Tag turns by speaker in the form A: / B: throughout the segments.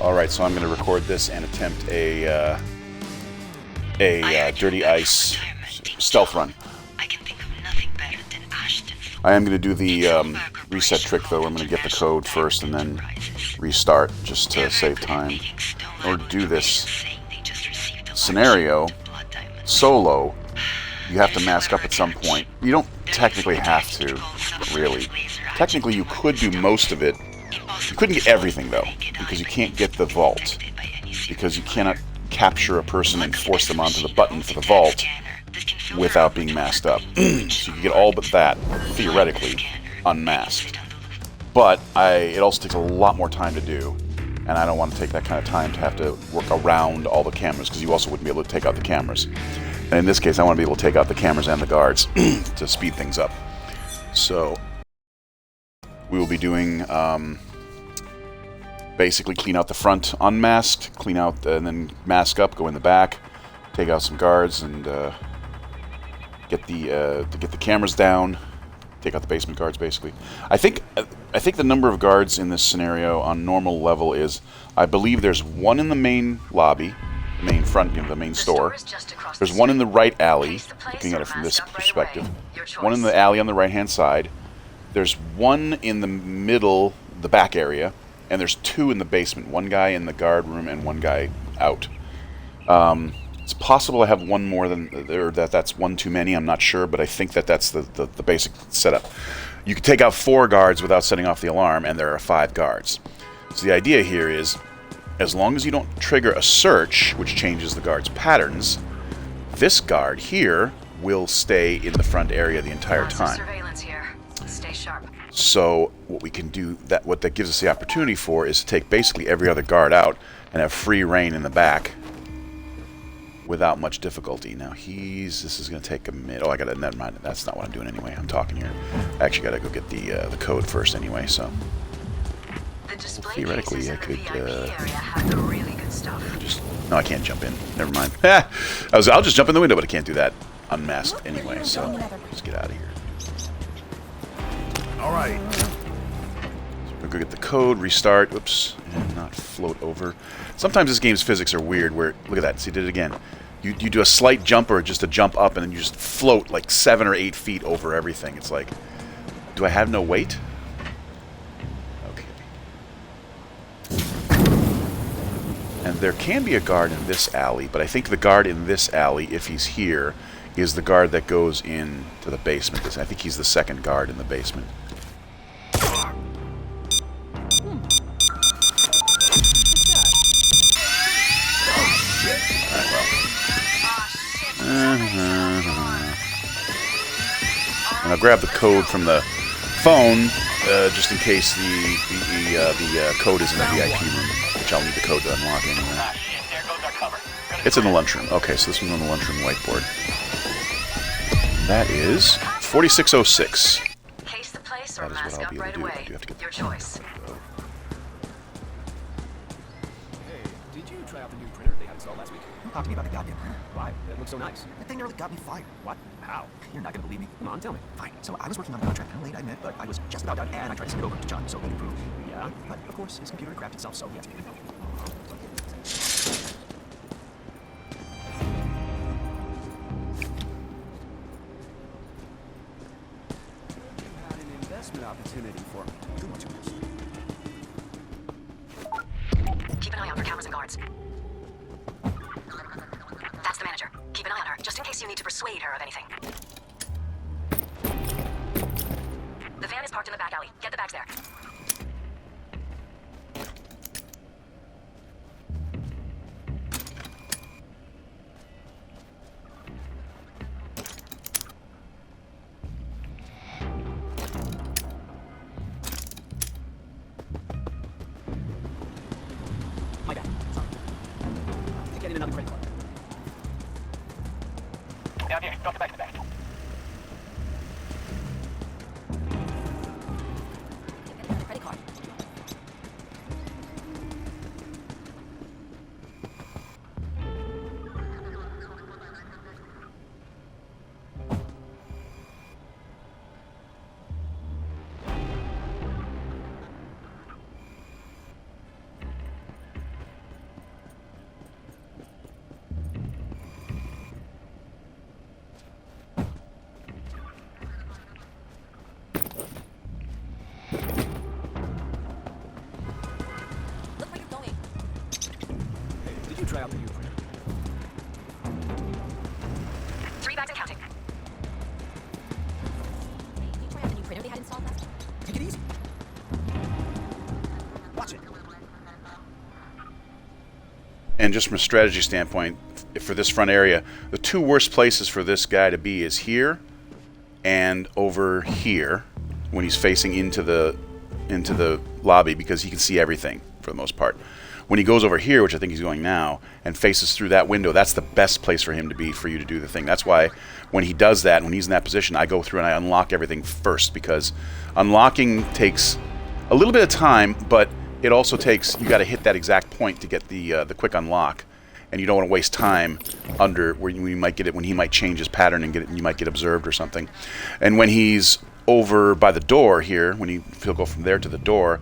A: Alright, so I'm going to record this and attempt a Dirty Ice stealth run. I am going to do the reset trick, though. I'm going to get the code first and then restart, just to save time. In order to do this scenario solo, you have to mask up at some point. You don't technically have to, really. Technically, you could do most of it. You couldn't get everything, though, because you can't get the vault. Because you cannot capture a person and force them onto the button for the vault without being masked up. So you can get all but that, theoretically, unmasked. But it also takes a lot more time to do, and I don't want to take that kind of time to have to work around all the cameras, because you also wouldn't be able to take out the cameras. And in this case, I want to be able to take out the cameras and the guards to speed things up. So we will be doing basically clean out the front unmasked, clean out and then mask up, go in the back, take out some guards, and get the cameras down, take out the basement guards. Basically, I think the number of guards in this scenario on normal level is, I believe there's one in the main lobby, the main front, the main store. There's one in the right alley, looking at it from this perspective. One in the alley on the right-hand side. There's one in the middle, the back area, and there's two in the basement. One guy in the guard room and one guy out. It's possible I have one more than, or that's one too many. I'm not sure, but I think that's the basic setup. You can take out 4 guards without setting off the alarm, and there are 5 guards. So the idea here is, as long as you don't trigger a search, which changes the guard's patterns, this guard here will stay in the front area the entire time.
B: Surveillance here. Stay sharp.
A: So what we can do, what that gives us the opportunity for, is to take basically every other guard out and have free reign in the back without much difficulty. Now this is going to take a minute. Oh, never mind. That's not what I'm doing anyway. I'm talking here. I actually got to go get the code first anyway. So theoretically, I could no, I can't jump in. Never mind. I'll just jump in the window, but I can't do that unmasked anyway. So let's get out of here.
C: All right.
A: So we're gonna go get the code, restart, oops, and not float over. Sometimes this game's physics are weird. Where look at that. See, did it again. You do a slight jump or just a jump up, and then you just float like 7 or 8 feet over everything. It's like, do I have no weight? Okay. And there can be a guard in this alley, but I think the guard in this alley, if he's here, is the guard that goes in to the basement. I think he's the second guard in the basement. And I'll grab the code from the phone, just in case the code is in the VIP room, which I'll need the code to unlock anyway. It's in the lunchroom. Okay, so this one's on the lunchroom whiteboard. That is 4606.
B: Case the place or
A: That is
B: mask
A: what I'll
B: up
A: be able
B: right
A: to do.
B: away.
A: I do have to get
B: Your
A: the
B: choice.
D: Hey, did you try out the new printer they had installed last week?
C: Talk to me about the goddamn printer.
D: Why? It looks so nice.
C: That thing nearly got me fired.
D: What? How?
C: You're not gonna believe me.
D: Come on, tell me.
C: Fine. So I was working on a contract, late I admit, but I was just about done, and I tried to send it over to John so he could approve.
D: Yeah?
C: But of course, his computer crapped itself, so he had to get it.
D: Had an investment opportunity for me.
C: Too much of this.
B: Keep an eye out for cameras and guards. That's the manager. Keep an eye on her, just in case you need to persuade her of anything. The van is parked in the back alley. Get the bags there.
D: My bad. Sorry. Get in another credit card.
E: Down here. Drop the back to the back.
B: Credit card.
D: you try out the new printer?
B: 3 bags and counting.
F: Hey, did you try out the new printer they had installed last time?
C: Take it easy. Watch it.
A: And just from a strategy standpoint, for this front area, the two worst places for this guy to be is here and over here when he's facing into the lobby, because he can see everything for the most part. When he goes over here, which I think he's going now, and faces through that window, that's the best place for him to be, for you to do the thing. That's why when he does that, when he's in that position, I go through and I unlock everything first, because unlocking takes a little bit of time, but it also takes, you got to hit that exact point to get the quick unlock, and you don't want to waste time under where you might get it, when he might change his pattern and get it, and you might get observed or something. And when he's over by the door here, when he'll go from there to the door,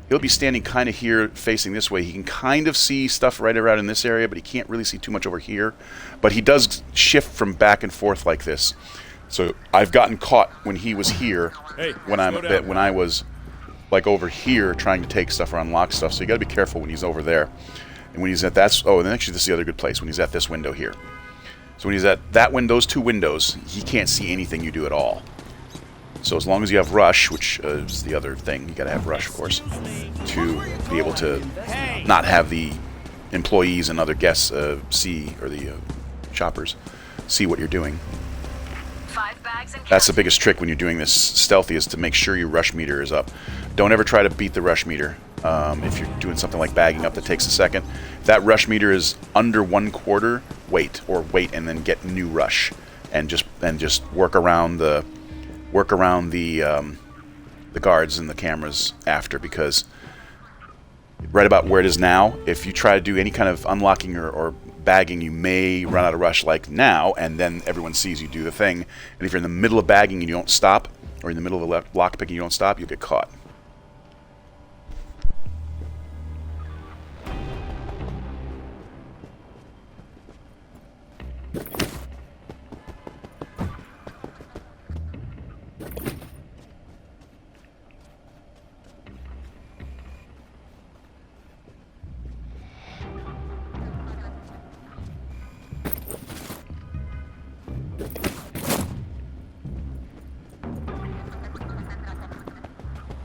A: he'll be standing kind of here facing this way. He can kind of see stuff right around in this area, but he can't really see too much over here. But he does shift from back and forth like this. So I've gotten caught when he was here, when I was like over here trying to take stuff or unlock stuff. So you got to be careful when he's over there. And when he's at that, oh, and actually this is the other good place, when he's at this window here. So when he's at that window, those two windows, he can't see anything you do at all. So as long as you have rush, which is the other thing, you got to have rush, of course, to be able to not have the employees and other guests see, or the shoppers see what you're doing.
B: 5 bags and
A: That's the biggest trick when you're doing this stealthy, is to make sure your rush meter is up. Don't ever try to beat the rush meter. If you're doing something like bagging up that takes a second, if that rush meter is under 1/4, wait and then get new rush, and just work around the guards and the cameras after, because right about where it is now, if you try to do any kind of unlocking or bagging, you may run out of rush like now, and then everyone sees you do the thing. And if you're in the middle of bagging and you don't stop, or in the middle of a lockpick and you don't stop, you'll get caught.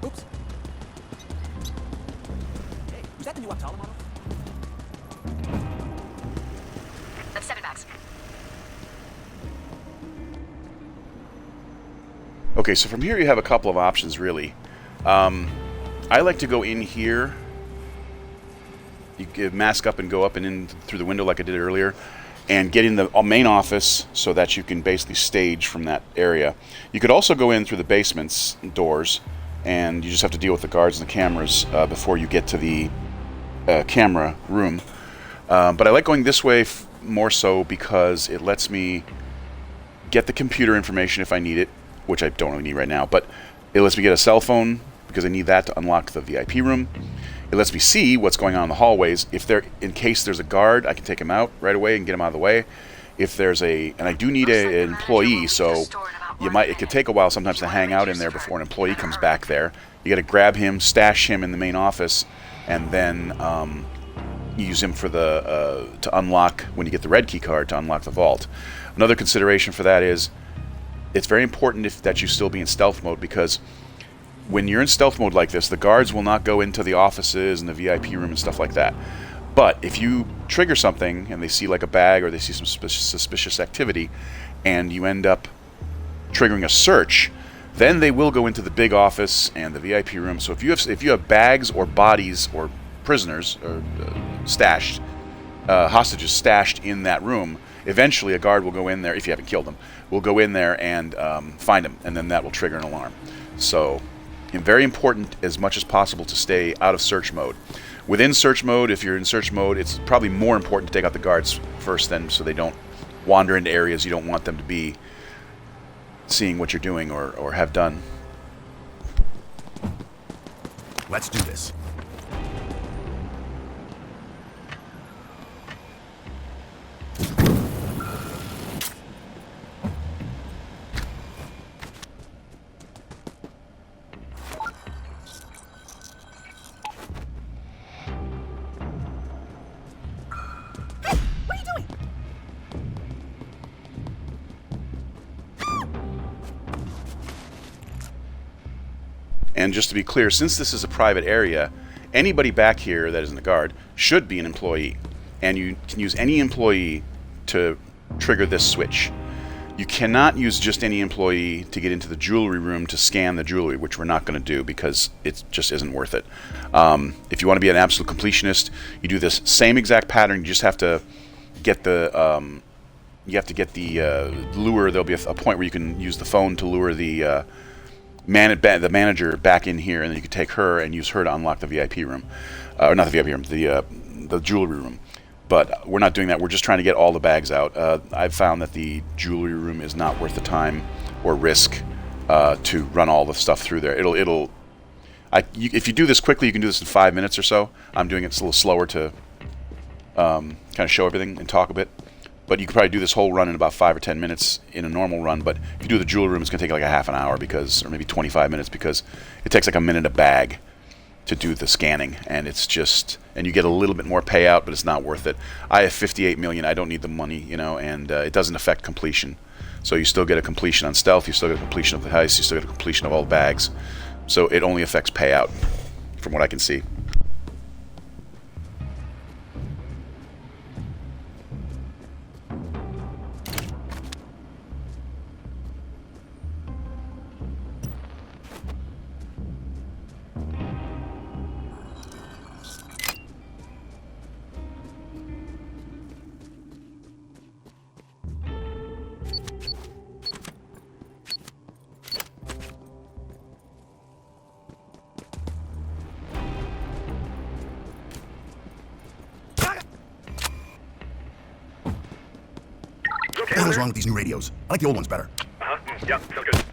C: Oops. Hey, is that the new Optala model?
B: That's 7 bags.
A: Okay, so from here you have a couple of options, really. I like to go in here. You can mask up and go up and in through the window like I did earlier, and get in the main office so that you can basically stage from that area. You could also go in through the basement's doors, and you just have to deal with the guards and the cameras before you get to the camera room. But I like going this way more so because it lets me get the computer information if I need it, which I don't really need right now, but it lets me get a cell phone because I need that to unlock the VIP room. It lets me see what's going on in the hallways. In case there's a guard, I can take him out right away and get him out of the way. If there's and I do need an employee, so it could take a while sometimes to hang out in there before an employee comes back there. You got to grab him, stash him in the main office, and then use him for to unlock, when you get the red key card, to unlock the vault. Another consideration for that is it's very important that you still be in stealth mode, because when you're in stealth mode like this, the guards will not go into the offices and the VIP room and stuff like that. But if you trigger something and they see like a bag or they see some suspicious activity, and you end up triggering a search, then they will go into the big office and the VIP room. So if you have bags or bodies or prisoners or stashed, hostages stashed in that room, eventually a guard will go in there, if you haven't killed them, will go in there and find them, and then that will trigger an alarm. So very important as much as possible to stay out of search mode. Within search mode, if you're in search mode, it's probably more important to take out the guards first, then, so they don't wander into areas you don't want them to be seeing what you're doing or have done.
C: Let's do this.
A: And just to be clear, since this is a private area, anybody back here that isn't a guard should be an employee. And you can use any employee to trigger this switch. You cannot use just any employee to get into the jewelry room to scan the jewelry, which we're not going to do because it just isn't worth it. If you want to be an absolute completionist, you do this same exact pattern. You just have to get the lure. There'll be a point where you can use the phone to lure the manager back in here, and then you can take her and use her to unlock the VIP room, or not the VIP room, the jewelry room. But we're not doing that. We're just trying to get all the bags out. I've found that the jewelry room is not worth the time or risk to run all the stuff through there. If you do this quickly, you can do this in 5 minutes or so. I'm doing it a little slower to kind of show everything and talk a bit. But you could probably do this whole run in about 5 or 10 minutes in a normal run. But if you do the jewelry room, it's going to take like a half an hour or maybe 25 minutes because it takes like a minute a bag to do the scanning, and you get a little bit more payout, but it's not worth it. I have 58 million. I don't need the money, and it doesn't affect completion. So you still get a completion on stealth, you still get a completion of the heist, you still get a completion of all the bags. So it only affects payout, from what I can see.
C: What the hell is wrong with these new radios? I like the old ones better.
E: Yeah, sounds good.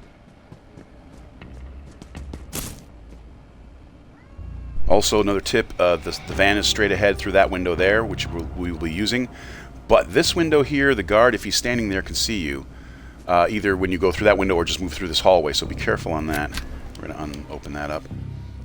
A: Also, another tip, the van is straight ahead through that window there, which we will be using. But this window here, the guard, if he's standing there, can see you, either when you go through that window or just move through this hallway, so be careful on that. We're going to open that up.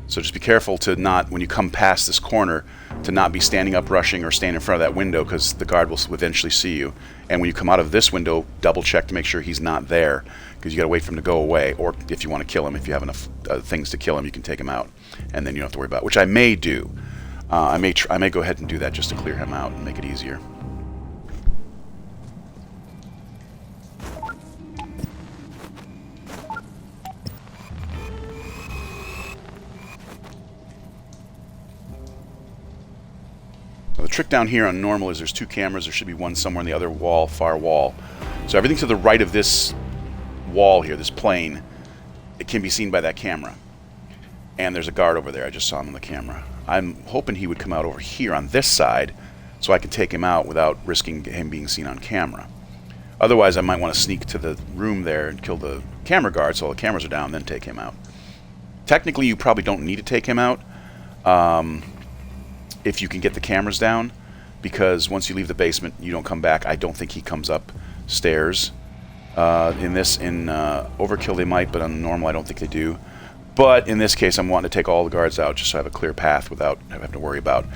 A: So just be careful to not, when you come past this corner, to not be standing up rushing or stand in front of that window, because the guard will eventually see you. And when you come out of this window, double check to make sure he's not there, because you got to wait for him to go away. Or if you want to kill him, if you have enough things to kill him, you can take him out, and then you don't have to worry about it, which I may do. I may go ahead and do that just to clear him out and make it easier. The trick down here on normal is there's two cameras. There should be one somewhere in the other wall, far wall. So everything to the right of this wall here, this plane, it can be seen by that camera. And there's a guard over there. I just saw him on the camera. I'm hoping he would come out over here on this side so I can take him out without risking him being seen on camera. Otherwise, I might want to sneak to the room there and kill the camera guard so all the cameras are down and then take him out. Technically, you probably don't need to take him out. If you can get the cameras down, because once you leave the basement, you don't come back. I don't think he comes up stairs. In Overkill they might, but on normal I don't think they do. But in this case, I'm wanting to take all the guards out just so I have a clear path without having to worry about.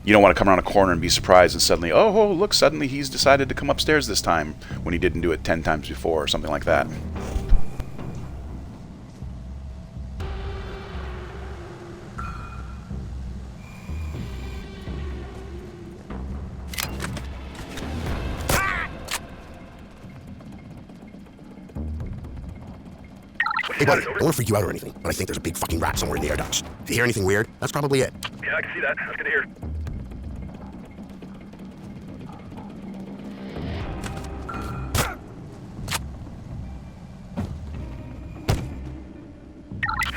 A: You don't want to come around a corner and be surprised and suddenly, oh, look, suddenly he's decided to come upstairs this time when he didn't do it 10 times before or something like that.
C: Hey, buddy, I don't want to freak you out or anything, but I think there's a big fucking rat somewhere in the air ducts. If you hear anything weird, that's probably it.
E: Yeah, I can see that. That's good to hear.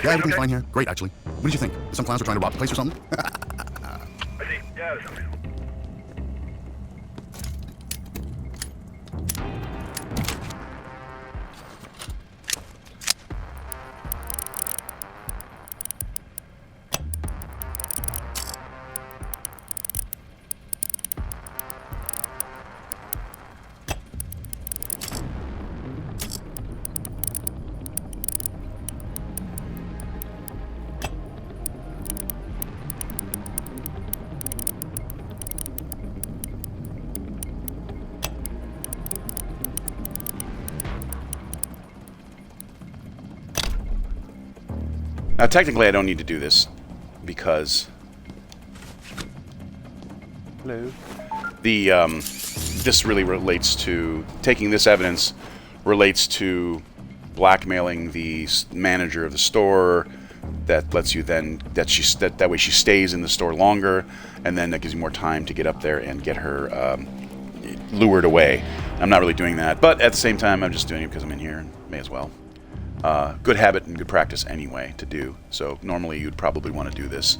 C: Yeah, everything's fine here. Great, actually. What did you think? Some clowns were trying to rob the place or something?
E: I see. Yeah, that sounds good.
A: technically, I don't need to do this because the this really relates to taking this evidence relates to blackmailing the manager of the store. That lets you then that way she stays in the store longer, and then that gives you more time to get up there and get her lured away. I'm not really doing that, but at the same time, I'm just doing it because I'm in here and may as well. Good habit and good practice anyway to do. So normally you'd probably want to do this,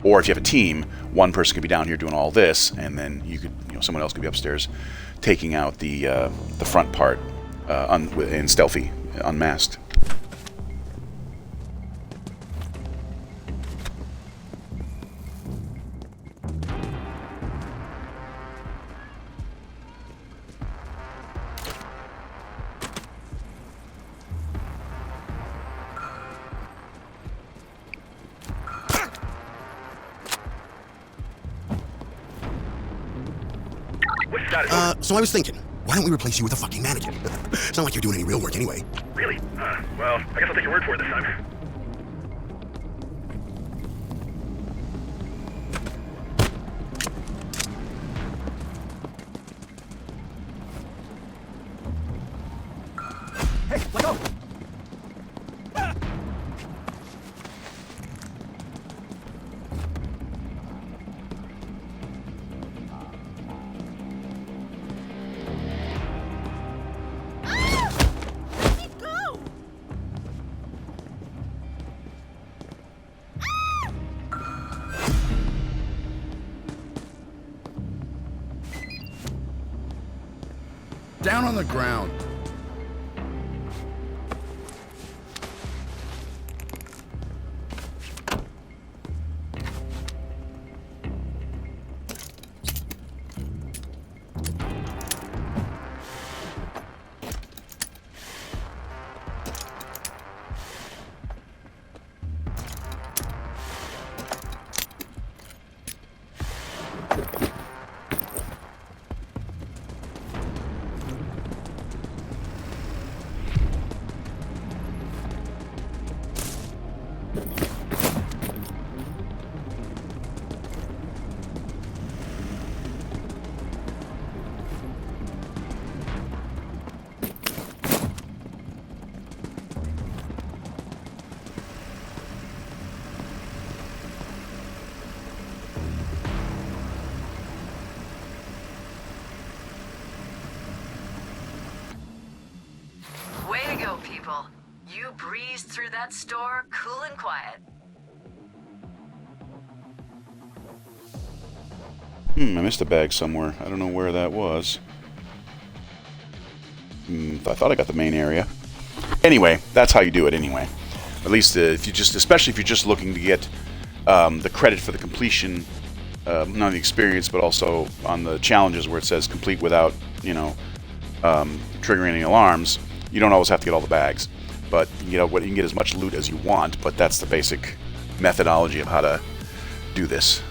A: or if you have a team, one person could be down here doing all this, and then you could, someone else could be upstairs taking out the front part in stealthy, unmasked.
E: What's the status?
C: So I was thinking, why don't we replace you with a fucking mannequin? It's not like you're doing any real work anyway.
E: Really? Well, I guess I'll take your word for it this time.
D: Hey, let go!
G: Down on the ground.
B: Way to go, people. You breezed through that store cool and quiet.
A: I missed a bag somewhere. I don't know where that was. I thought I got the main area. Anyway, that's how you do it anyway. At least especially if you're just looking to get the credit for the completion, not the experience, but also on the challenges where it says complete without, triggering any alarms. You don't always have to get all the bags, but you can get as much loot as you want. But that's the basic methodology of how to do this.